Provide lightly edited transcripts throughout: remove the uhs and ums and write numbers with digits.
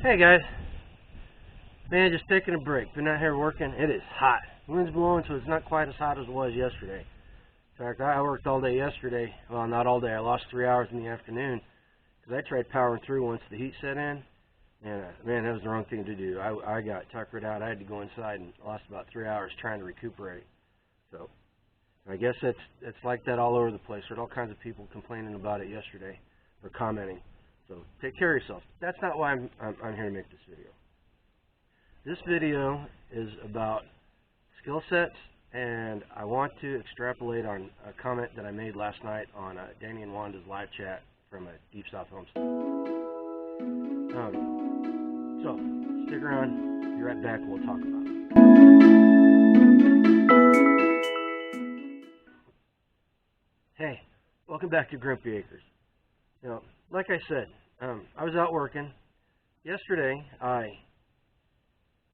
Hey guys, man, just taking a break. Been out here working. It is hot. Wind's blowing, so it's not quite as hot as it was yesterday. In fact, I worked all day yesterday. Well, not all day. I lost 3 hours in the afternoon because I tried powering through once the heat set in. And man, that was the wrong thing to do. I got tuckered out. I had to go inside and lost about 3 hours trying to recuperate. So I guess it's like that all over the place. There's all kinds of people complaining about it yesterday or commenting. So take care of yourself. That's not why I'm here to make this video. This video is about skill sets, and I want to extrapolate on a comment that I made last night on Danny and Wanda's live chat from a Deep South homestead. So stick around. Be right back. We'll talk about it. Hey, welcome back to Grumpy Acres. Now, like I said, I was out working. Yesterday, I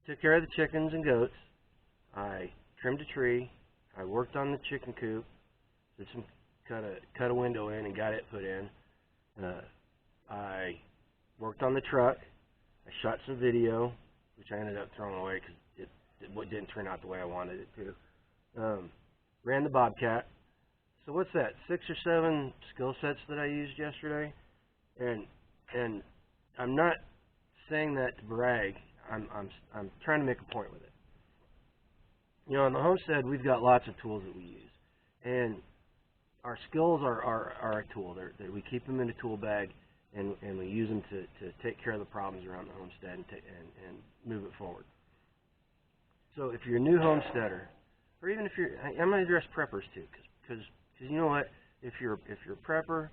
took care of the chickens and goats. I trimmed a tree. I worked on the chicken coop. Did some cut a window in and got it put in. I worked on the truck. I shot some video, which I ended up throwing away because it didn't turn out the way I wanted it to. Ran the Bobcat. So what's that? 6 or 7 skill sets that I used yesterday, and I'm not saying that to brag. I'm trying to make a point with it. You know, on the homestead, we've got lots of tools that we use, and our skills are a tool. We keep them in a tool bag, and we use them to take care of the problems around the homestead and move it forward. So if you're a new homesteader, or even if you're, I'm going to address preppers too, because you know what? If you're a prepper,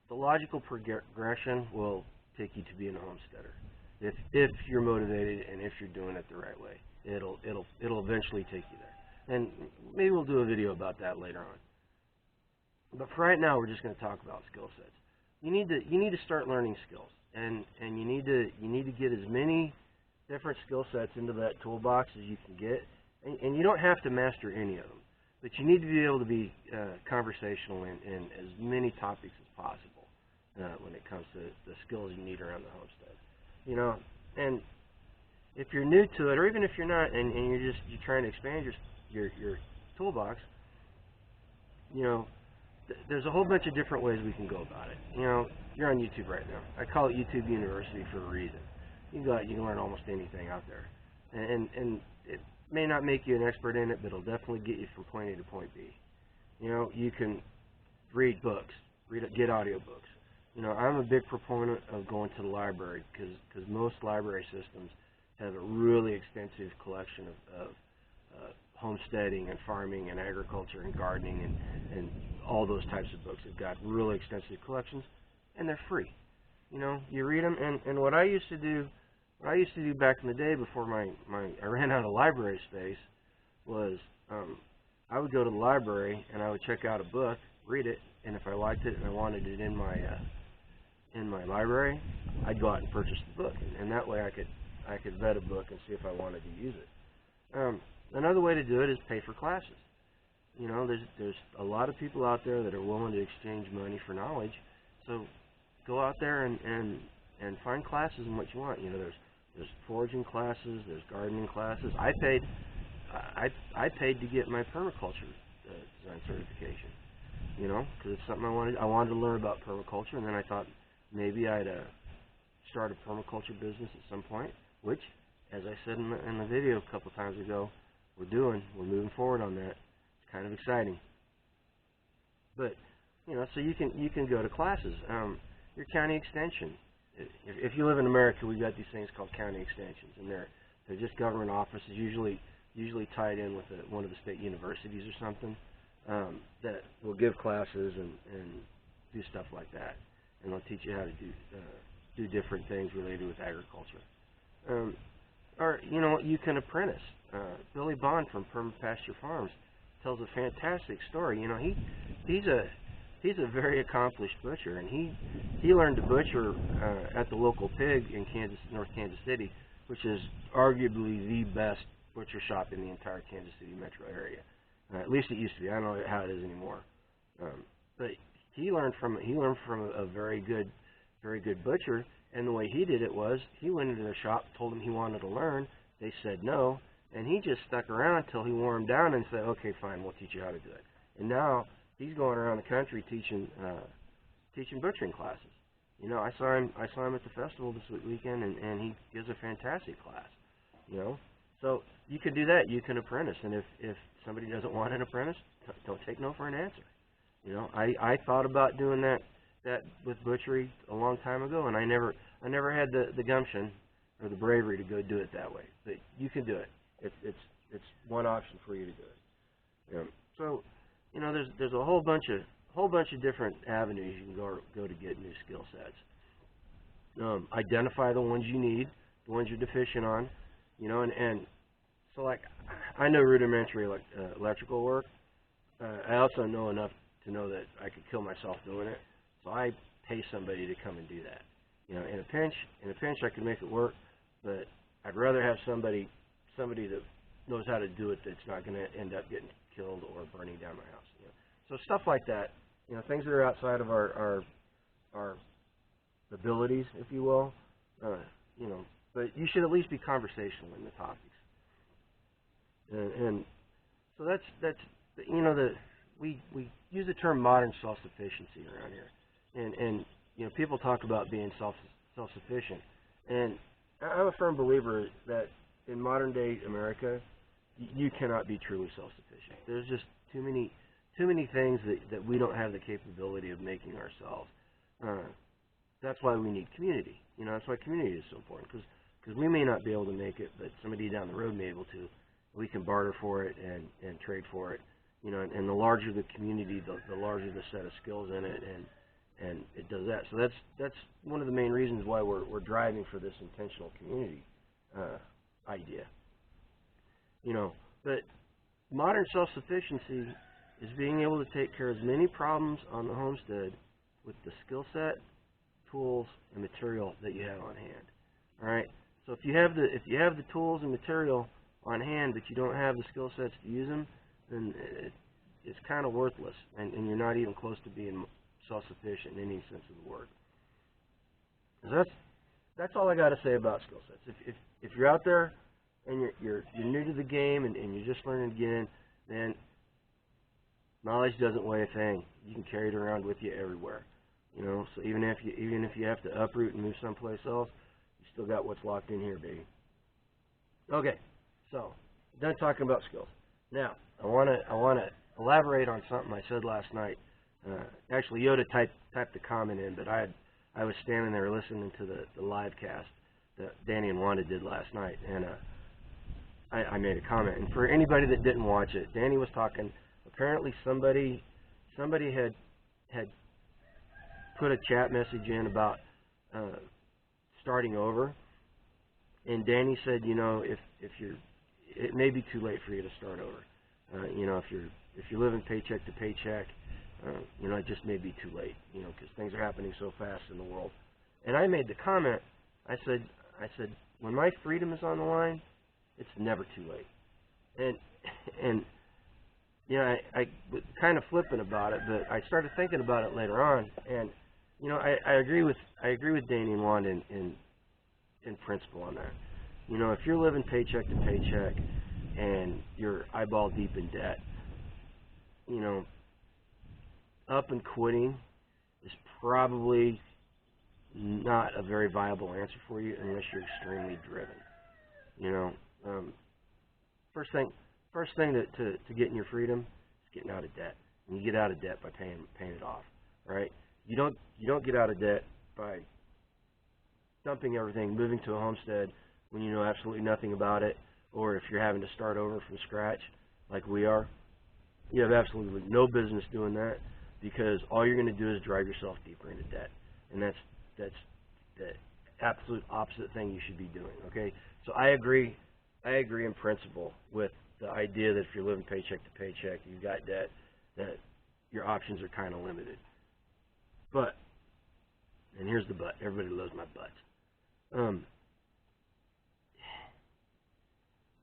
the logical progression will take you to being a homesteader. If you're motivated and if you're doing it the right way, it'll eventually take you there. And maybe we'll do a video about that later on. But for right now, we're just going to talk about skill sets. You need to start learning skills, and you need to get as many different skill sets into that toolbox as you can get. And you don't have to master any of them, but you need to be able to be conversational in as many topics as possible when it comes to the skills you need around the homestead. You know, and if you're new to it, or even if you're not, and you're trying to expand your toolbox, you know, there's a whole bunch of different ways we can go about it. You know, you're on YouTube right now. I call it YouTube University for a reason. You can learn almost anything out there, and it may not make you an expert in it, but it'll definitely get you from point A to point B. You know, you can read books, get audiobooks. You know, I'm a big proponent of going to the library because most library systems have a really extensive collection of homesteading and farming and agriculture and gardening and all those types of books. They've got really extensive collections, and they're free. You know, you read them, and what I used to do back in the day before I ran out of library space was I would go to the library and I would check out a book, read it, and if I liked it and I wanted it in my library, I'd go out and purchase the book, and that way I could vet a book and see if I wanted to use it. Another way to do it is pay for classes. You know, there's a lot of people out there that are willing to exchange money for knowledge, so go out there and find classes in what you want. You know, there's foraging classes, there's gardening classes. I paid to get my permaculture design certification. You know, because it's something I wanted to learn about permaculture, and then I thought maybe I'd start a permaculture business at some point, which, as I said in the video a couple times ago, we're moving forward on that. It's kind of exciting. But you know, so you can go to classes. Your county extension. If you live in America, we've got these things called county extensions, and they're just government offices, usually tied in with one of the state universities or something, that will give classes and do stuff like that, and they'll teach you how to do different things related with agriculture. Or you know, you can apprentice. Billy Bond from Pasture Farms tells a fantastic story. You know, he's a very accomplished butcher, and he learned to butcher at the local pig in North Kansas City, which is arguably the best butcher shop in the entire Kansas City metro area. At least it used to be. I don't know how it is anymore. But he learned from a very good very good butcher, and the way he did it was he went into their shop, told them he wanted to learn. They said no, and he just stuck around until he wore them down and said, okay, fine, we'll teach you how to do it. And now he's going around the country teaching butchering classes. You know, I saw him at the festival this weekend, and he gives a fantastic class. You know, so you can do that. You can apprentice, and if somebody doesn't want an apprentice, don't take no for an answer. You know, I thought about doing that with butchery a long time ago, and I never had the gumption or the bravery to go do it that way. But you can do it. It's one option for you to do it. So, you know, there's a whole bunch of different avenues you can go to get new skill sets. Identify the ones you need, the ones you're deficient on. You know, and so like I know rudimentary electrical work. I also know enough to know that I could kill myself doing it. So I pay somebody to come and do that. You know, in a pinch I can make it work, but I'd rather have somebody that knows how to do it that's not going to end up getting killed or burning down my house. You know? So stuff like that. You know, things that are outside of our abilities, if you will. You know. But you should at least be conversational in the topics, and so that's you know we use the term modern self-sufficiency around here, and you know people talk about being self-sufficient, and I'm a firm believer that in modern day America you cannot be truly self-sufficient. There's just too many things that we don't have the capability of making ourselves. That's why we need community. You know, that's why community is so important, because we may not be able to make it, but somebody down the road may be able to. We can barter for it and trade for it. You know, and the larger the community, the larger the set of skills in it, and it does that. So that's one of the main reasons why we're driving for this intentional community idea. You know, but modern self-sufficiency is being able to take care of as many problems on the homestead with the skill set, tools, and material that you have on hand. All right. So if you have the tools and material on hand, but you don't have the skill sets to use them, then it's kind of worthless, and you're not even close to being self-sufficient in any sense of the word. So that's all I got to say about skill sets. If you're out there and you're new to the game and you're just learning to get in, then knowledge doesn't weigh a thing. You can carry it around with you everywhere. You know, so even if you have to uproot and move someplace else, you still got what's locked in here, baby. Okay, so done talking about skills. Now I want to elaborate on something I said last night. Actually, Yoda typed the comment in, but I was standing there listening to the live cast that Danny and Wanda did last night, and I made a comment. And for anybody that didn't watch it, Danny was talking. Apparently, somebody had put a chat message in about starting over, and Danny said, you know, it may be too late for you to start over. You know, if you're living paycheck to paycheck, you know, it just may be too late. You know, because things are happening so fast in the world. And I made the comment. I said, when my freedom is on the line, it's never too late. And you know, I was kind of flippant about it, but I started thinking about it later on, and you know, I agree with Danny and Wanda in principle on that. You know, if you're living paycheck to paycheck and you're eyeball deep in debt, you know, up and quitting is probably not a very viable answer for you unless you're extremely driven. You know, first thing to getting your freedom is getting out of debt, and you get out of debt by paying it off. Right? You don't get out of debt by dumping everything, moving to a homestead when you know absolutely nothing about it, or if you're having to start over from scratch like we are. You have absolutely no business doing that, because all you're going to do is drive yourself deeper into debt, and that's the absolute opposite thing you should be doing. Okay, so I agree in principle with the idea that if you're living paycheck to paycheck, you've got debt, that your options are kind of limited. But, and here's the but, everybody loves my buts.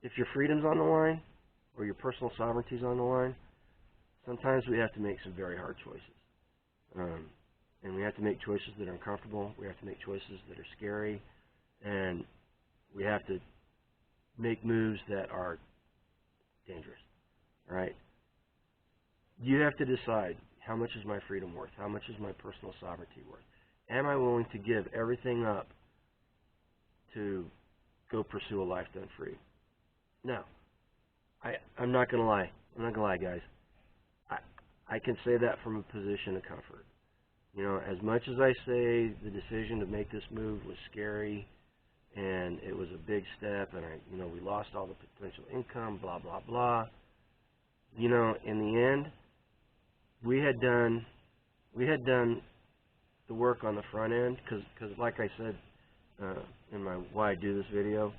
If your freedom's on the line, or your personal sovereignty's on the line, sometimes we have to make some very hard choices. and we have to make choices that are uncomfortable. We have to make choices that are scary, and we have to make moves that are dangerous. All right? You have to decide, how much is my freedom worth? How much is my personal sovereignty worth? Am I willing to give everything up to go pursue a life done free? Now, I'm not going to lie. I'm not going to lie, guys. I can say that from a position of comfort. You know, as much as I say the decision to make this move was scary and it was a big step and we lost all the potential income, blah, blah, blah. You know, in the end, we had done the work on the front end because like I said in my why I do this video,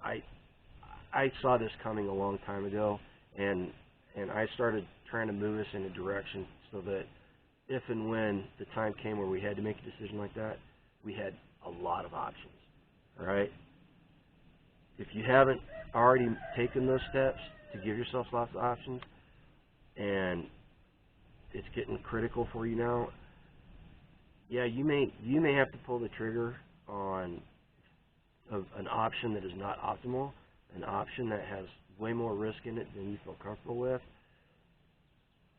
I saw this coming a long time ago, and I started trying to move us in a direction so that if and when the time came where we had to make a decision like that, we had a lot of options. All right? If you haven't already taken those steps to give yourself lots of options, and it's getting critical for you now, yeah, you may have to pull the trigger on an option that is not optimal, an option that has way more risk in it than you feel comfortable with.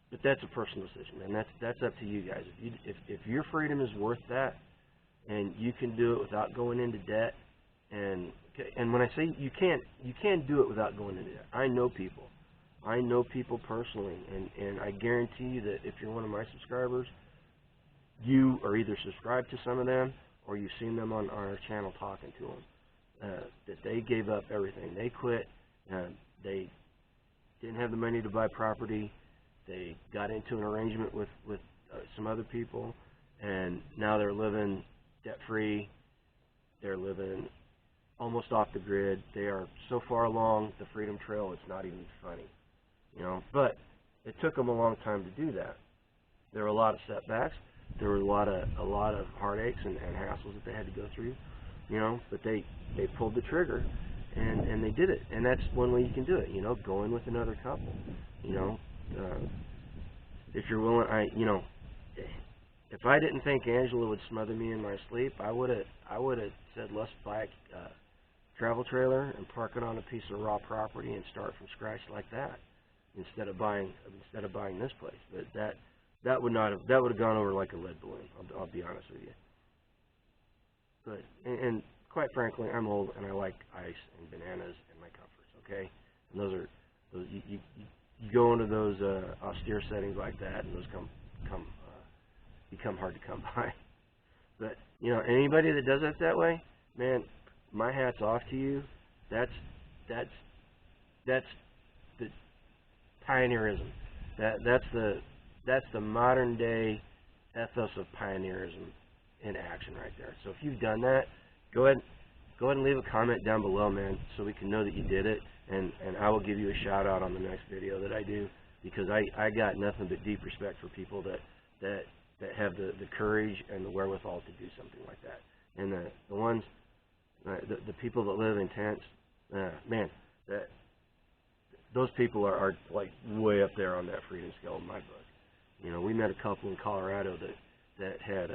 But that's a personal decision, and that's up to you guys. If your freedom is worth that, and you can do it without going into debt, and when I say you can't do it without going into debt. I know people personally, and I guarantee you that if you're one of my subscribers, you are either subscribed to some of them or you've seen them on our channel talking to them. That they gave up everything. They quit. They didn't have the money to buy property. They got into an arrangement with some other people, and now they're living debt-free. They're living almost off the grid. They are so far along the freedom trail, it's not even funny, you know. But it took them a long time to do that. There were a lot of setbacks. There were a lot of heartaches and hassles that they had to go through, you know. But they pulled the trigger, and they did it. And that's one way you can do it, you know, go in with another couple, you know. If you're willing, if I didn't think Angela would smother me in my sleep, I would have said, let's buy a travel trailer and park it on a piece of raw property and start from scratch like that, instead of buying this place. But that would have gone over like a lead balloon. I'll be honest with you. But and quite frankly, I'm old and I like ice and bananas and my comforts. Okay, and those you go into those austere settings like that, and those become hard to come by. But you know, anybody that does it that way, man, my hat's off to you. That's the pioneerism. That's the modern day ethos of pioneerism in action right there. So if you've done that, go ahead and leave a comment down below, man, so we can know that you did it, and I will give you a shout out on the next video that I do, because I got nothing but deep respect for people that have the courage and the wherewithal to do something like that. And the ones, the people that live in tents, man, those people are like way up there on that freedom scale in my book. You know, we met a couple in Colorado that had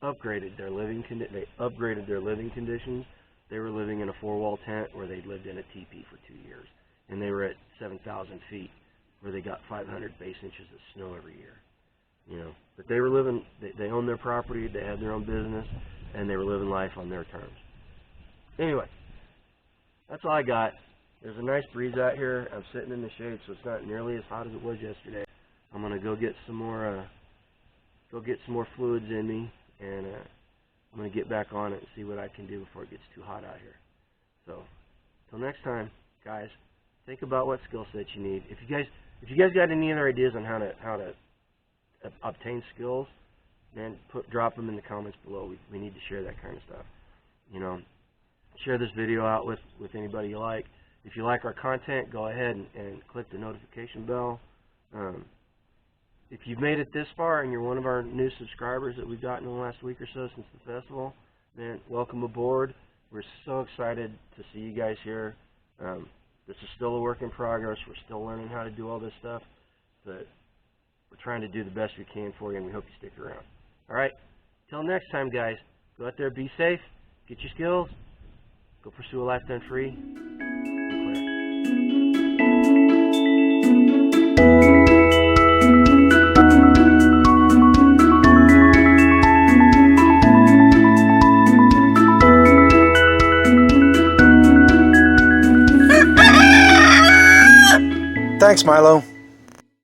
upgraded their living conditions. They were living in a 4-wall tent where they'd lived in a teepee for 2 years, and they were at 7,000 feet where they got 500 base inches of snow every year. You know, but they were living. They owned their property. They had their own business, and they were living life on their terms. Anyway, that's all I got. There's a nice breeze out here. I'm sitting in the shade, so it's not nearly as hot as it was yesterday. I'm gonna go get some more fluids in me, and I'm gonna get back on it and see what I can do before it gets too hot out here. So, till next time, guys, think about what skill sets you need. If you guys got any other ideas on how to obtain skills, man, drop them in the comments below. We need to share that kind of stuff. You know, share this video out with anybody you like. If you like our content, go ahead and click the notification bell. If you've made it this far and you're one of our new subscribers that we've gotten in the last week or so since the festival, man, welcome aboard. We're so excited to see you guys here. This is still a work in progress. We're still learning how to do all this stuff, but we're trying to do the best we can for you, and we hope you stick around. All right. Till next time, guys. Go out there, be safe, get your skills, go pursue a life done free. Thanks, Milo.